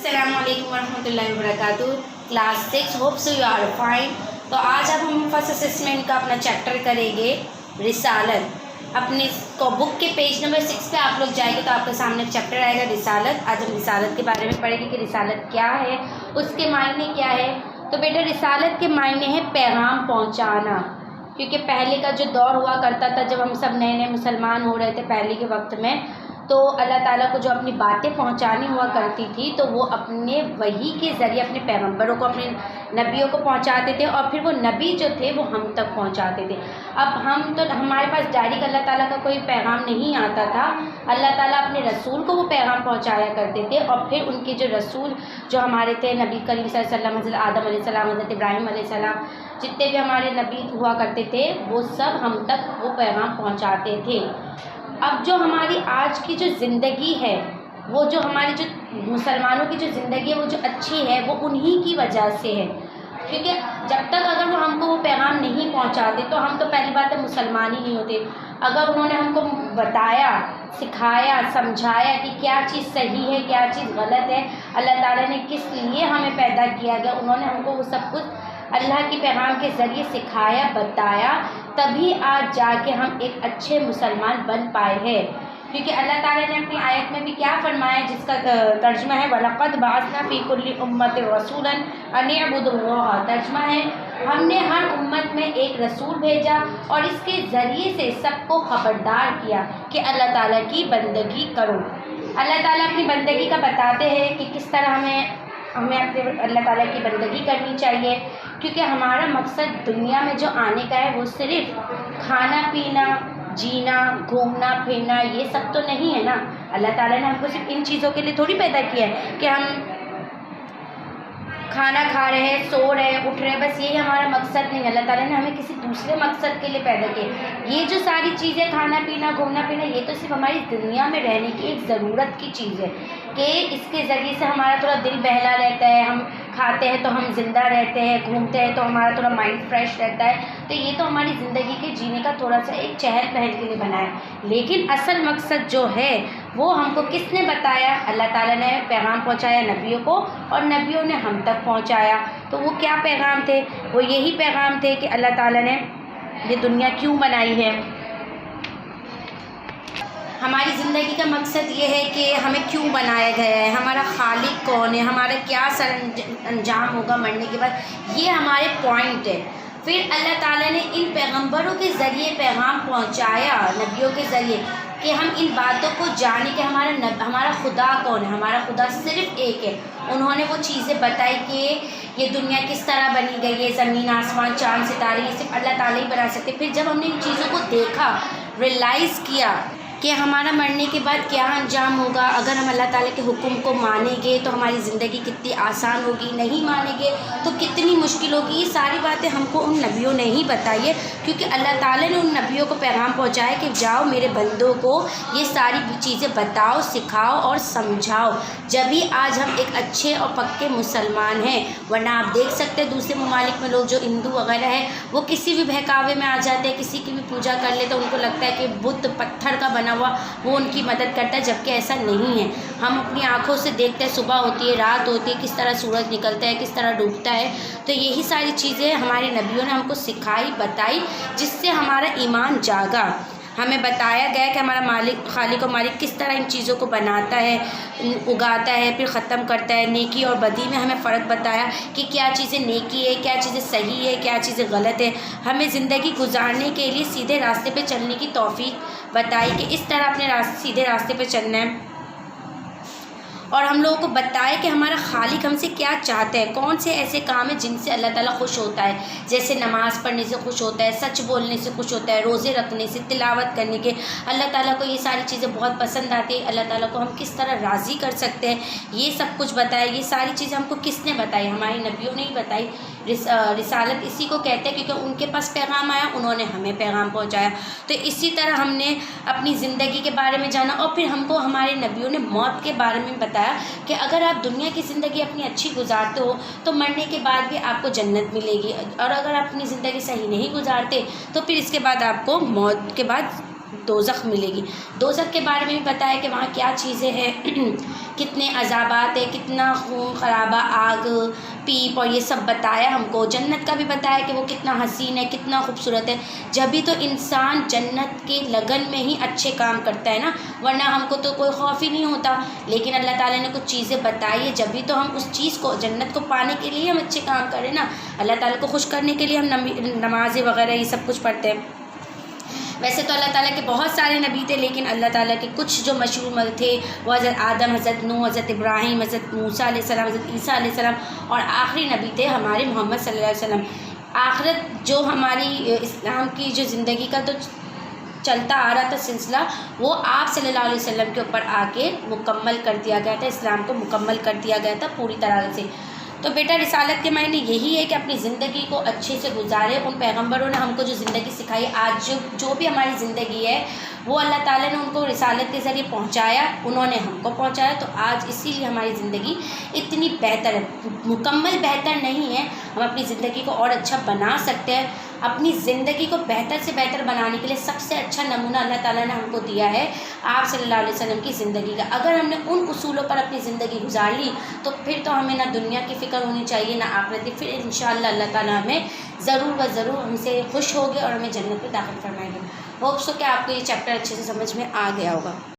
अस्सलाम वालेकुम वरहमतुल्लाहि वबरकातुहू। Class 6 hope so you are fine. तो आज अब हम फर्स्ट असेसमेंट का अपना चैप्टर करेंगे रिसालत। अपने बुक के पेज नंबर 6 पे आप लोग जाएंगे तो आपके सामने एक चैप्टर आएगा रिसालत। आज हम रिसालत के बारे में पढ़ेंगे कि रिसालत क्या है, उसके मायने क्या है। तो बेटा रिसालत के मायने हैं पैगाम पहुँचाना, क्योंकि पहले का जो दौर हुआ करता था जब हम सब नए नए मुसलमान हो रहे थे पहले के वक्त में, तो अल्लाह ताला को जो अपनी बातें पहुंचानी हुआ करती थी तो वो अपने वही के ज़रिए अपने पैगंबरों को, अपने नबियों को पहुंचाते थे और फिर वो नबी जो थे वो हम तक पहुंचाते थे। अब हमारे पास डायरेक्ट अल्लाह ताला का कोई पैगाम नहीं आता था। अल्लाह ताला अपने रसूल को वो पैगाम पहुंचाया करते थे और फिर उनके जो रसूल जो हमारे थे नबी करीम सल्लल्लाहु अलैहि वसल्लम, हज़रत आदम अलैहिस्सलाम, हज़रत इब्राहीम अलैहिस्सलाम, जितने भी हमारे नबी हुआ करते थे वो सब हम तक वो पैगाम पहुँचाते थे। अब जो हमारी आज की जो ज़िंदगी है, वो जो हमारी जो मुसलमानों की जो ज़िंदगी है वो जो अच्छी है वो उन्हीं की वजह से है, क्योंकि जब तक अगर वो हमको वो पैगाम नहीं पहुंचाते तो हम तो पहली बात है मुसलमान ही नहीं होते। अगर उन्होंने हमको बताया, सिखाया, समझाया कि क्या चीज़ सही है, क्या चीज़ गलत है, अल्लाह ताला ने किस लिए हमें पैदा किया गया, उन्होंने हमको वो सब कुछ अल्लाह के पैगाम के ज़रिए सिखाया, बताया, तभी आज जाके हम एक अच्छे मुसलमान बन पाए हैं। क्योंकि अल्लाह ताला ने अपनी आयत में भी क्या फरमाया, जिसका तर्जुमा है वलक़द बअसना फ़ी कुल्लि उम्मतिन रसूलन अन इअ्बुदुल्लाह। तर्जुमा है हमने हर उम्मत में एक रसूल भेजा और इसके ज़रिए से सबको ख़बरदार किया कि अल्लाह ताला की बंदगी करो। अल्लाह ताला अपनी बंदगी का बताते हैं कि किस तरह हमें अपने अल्लाह ताला की बंदगी करनी चाहिए, क्योंकि हमारा मकसद दुनिया में जो आने का है वो सिर्फ खाना पीना, जीना, घूमना फिरना ये सब तो नहीं है ना। अल्लाह ताला ने हमको सिर्फ इन चीज़ों के लिए थोड़ी पैदा किया है कि हम खाना खा रहे हैं, सो रहे हैं, उठ रहे हैं, बस यही हमारा मकसद नहीं। अल्लाह ताला ने हमें किसी दूसरे मकसद के लिए पैदा किया। ये जो सारी चीज़ें खाना पीना, घूमना फिरना, ये तो सिर्फ हमारी दुनिया में रहने की एक ज़रूरत की चीज़ है कि इसके ज़रिए से हमारा थोड़ा दिल बहला रहता है, हम खाते हैं तो हम ज़िंदा रहते हैं, घूमते हैं तो हमारा थोड़ा माइंड फ्रेश रहता है। तो ये तो हमारी ज़िंदगी के जीने का थोड़ा सा एक चहल पहल के लिए बना है, लेकिन असल मकसद जो है वो हमको किसने बताया? अल्लाह ताला ने पैगाम पहुंचाया नबियों को और नबियों ने हम तक पहुंचाया। तो वो क्या पैगाम थे? वो यही पैगाम थे कि अल्लाह ताला ने ये दुनिया क्यों बनाई है, हमारी ज़िंदगी का मकसद ये है कि हमें क्यों बनाया गया है, हमारा खालिक कौन है, हमारा क्या अंजाम होगा मरने के बाद, ये हमारे पॉइंट है। फिर अल्लाह ताला ने इन पैगंबरों के ज़रिए पैगाम पहुंचाया, नबियों के ज़रिए, कि हम इन बातों को जाने कि हमारा खुदा कौन है। हमारा खुदा सिर्फ़ एक है। उन्होंने वो चीज़ें बताई कि ये दुनिया किस तरह बनी गई है, ज़मीन आसमान चाँद सितारे, ये सिर्फ अल्लाह ताला ही बना सकते। फिर जब हमने इन चीज़ों को देखा, रियलाइज़ किया कि हमारा मरने के बाद क्या अंजाम होगा, अगर हम अल्लाह ताला के हुक्म को मानेंगे तो हमारी ज़िंदगी कितनी आसान होगी, नहीं मानेंगे तो कितनी मुश्किल होगी, ये सारी बातें हमको उन नबियों ने ही बताई है। क्योंकि अल्लाह ताला ने उन नबियों को पैगाम पहुँचाया कि जाओ मेरे बंदों को ये सारी चीज़ें बताओ, सिखाओ और समझाओ, जब भी आज हम एक अच्छे और पक्के मुसलमान हैं। वरना आप देख सकते हैं दूसरे ममालिक में लोग जो हिंदू वगैरह है वो किसी भी बहकावे में आ जाते हैं, किसी की भी पूजा कर लेते हैं, उनको लगता है कि बुत पत्थर का बना हुआ वो उनकी मदद करता है, जबकि ऐसा नहीं है। हम अपनी आँखों से देखते हैं, सुबह होती है, रात होती है, किस तरह सूरज निकलता है, किस तरह डूबता है। तो यही सारी चीज़ें हमारे नबियों ने हमको सिखाई, बताई, जिससे हमारा ईमान जागा। हमें बताया गया कि हमारा मालिक, खालिक और मालिक किस तरह इन चीज़ों को बनाता है, उगाता है, फिर ख़त्म करता है। नेकी और बदी में हमें फ़र्क बताया कि क्या चीज़ें नेकी है, क्या चीज़ें सही है, क्या चीज़ें गलत है। हमें ज़िंदगी गुजारने के लिए सीधे रास्ते पे चलने की तौफीक बताई कि इस तरह अपने सीधे रास्ते पे चलना है। और हम लोगों को बताए कि हमारा खालिक हमसे क्या चाहता है, कौन से ऐसे काम हैं जिनसे अल्लाह ताला खुश होता है। जैसे नमाज़ पढ़ने से खुश होता है, सच बोलने से खुश होता है, रोज़े रखने से, तिलावत करने के, अल्लाह ताला को ये सारी चीज़ें बहुत पसंद आती है। अल्लाह ताला को हम किस तरह राज़ी कर सकते हैं, ये सब कुछ बताया। ये सारी चीज़ें हमको किसने बताई? हमारी नबियों ने ही बताई। रिसालत इसी को कहते हैं, क्योंकि उनके पास पैगाम आया, उन्होंने हमें पैगाम पहुँचाया। तो इसी तरह हमने अपनी ज़िंदगी के बारे में जाना और फिर हमको हमारे नबियों ने मौत के बारे में बताया कि अगर आप दुनिया की ज़िंदगी अपनी अच्छी गुजारते हो तो मरने के बाद भी आपको जन्नत मिलेगी, और अगर आप अपनी ज़िंदगी सही नहीं गुजारते तो फिर इसके बाद आपको मौत के बाद دوزخ ملے گی۔ دوزخ کے بارے میں بھی بتایا کہ وہاں کیا چیزیں ہیں، کتنے عذابات ہیں، کتنا خون خرابہ، آگ، پیپ اور یہ سب بتایا ہم کو۔ جنت کا بھی بتایا کہ وہ کتنا حسین ہے، کتنا خوبصورت ہے۔ جبھی تو انسان جنت کے لگن میں ہی اچھے کام کرتا ہے نا، ورنہ ہم کو تو کوئی خوف ہی نہیں ہوتا۔ لیکن اللہ تعالیٰ نے کچھ چیزیں بتائی ہے، جبھی تو ہم اس چیز کو، جنت کو پانے کے لیے ہم اچھے کام کریں نا، اللہ تعالیٰ کو خوش کرنے کے لیے ہم نمازیں وغیرہ یہ سب کچھ پڑھتے ہیں۔ ویسے تو اللہ تعالیٰ کے بہت سارے نبی تھے، لیکن اللہ تعالیٰ کے کچھ جو مشہور تھے وہ حضرت آدم، حضرت نوح، حضرت ابراہیم، حضرت موسیٰ علیہ السلام، حضرت عیسیٰ علیہ السلام، اور آخری نبی تھے ہمارے محمد صلی اللہ علیہ وسلم۔ آخرت جو ہماری اسلام کی جو زندگی کا تو چلتا آ رہا تھا سلسلہ، وہ آپ صلی اللہ علیہ وسلم کے اوپر آ کے مکمل کر دیا گیا تھا، اسلام کو مکمل کر دیا گیا تھا پوری طرح سے۔ تو بیٹا رسالت کے معنی یہی ہے کہ اپنی زندگی کو اچھے سے گزارے۔ ان پیغمبروں نے ہم کو جو زندگی سکھائی، آج جو بھی ہماری زندگی ہے وہ اللہ تعالیٰ نے ان کو رسالت کے ذریعے پہنچایا، انہوں نے ہم کو پہنچایا، تو آج اسی لیے ہماری زندگی اتنی بہتر ہے۔ مکمل بہتر نہیں ہے، ہم اپنی زندگی کو اور اچھا بنا سکتے ہیں۔ اپنی زندگی کو بہتر سے بہتر بنانے کے لیے سب سے اچھا نمونہ اللہ تعالیٰ نے ہم کو دیا ہے آپ صلی اللہ علیہ وسلم کی زندگی کا۔ اگر ہم نے ان اصولوں پر اپنی زندگی گزار لی تو پھر تو ہمیں نہ دنیا کی فکر ہونی چاہیے نہ آخرت کی، پھر انشاءاللہ اللہ تعالیٰ ہمیں ضرور و ضرور ہم سے خوش ہوگے اور ہمیں جنت میں داخل فرمائیں گے۔ ہوپ سو کہ آپ کو یہ چیپٹر اچھے سے سمجھ میں آ گیا ہوگا۔